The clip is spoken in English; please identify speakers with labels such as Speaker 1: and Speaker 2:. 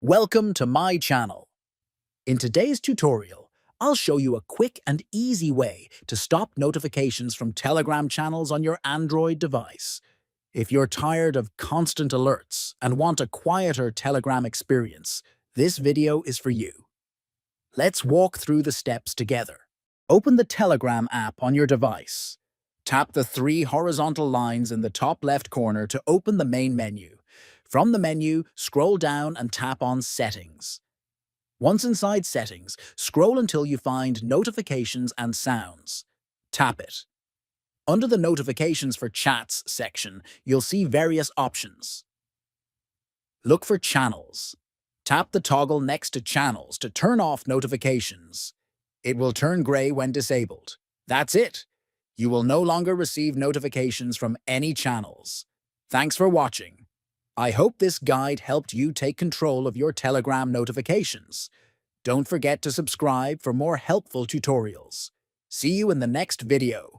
Speaker 1: Welcome to my channel. In today's tutorial, I'll show you a quick and easy way to stop notifications from Telegram channels on your Android device. If you're tired of constant alerts and want a quieter Telegram experience, this video is for you. Let's walk through the steps together. Open the Telegram app on your device. Tap the three horizontal lines in the top left corner to open the main menu. From the menu, scroll down and tap on Settings. Once inside Settings, scroll until you find Notifications and Sounds. Tap it. Under the Notifications for Chats section, you'll see various options. Look for Channels. Tap the toggle next to Channels to turn off notifications. It will turn gray when disabled. That's it. You will no longer receive notifications from any channels. Thanks for watching. I hope this guide helped you take control of your Telegram notifications. Don't forget to subscribe for more helpful tutorials. See you in the next video.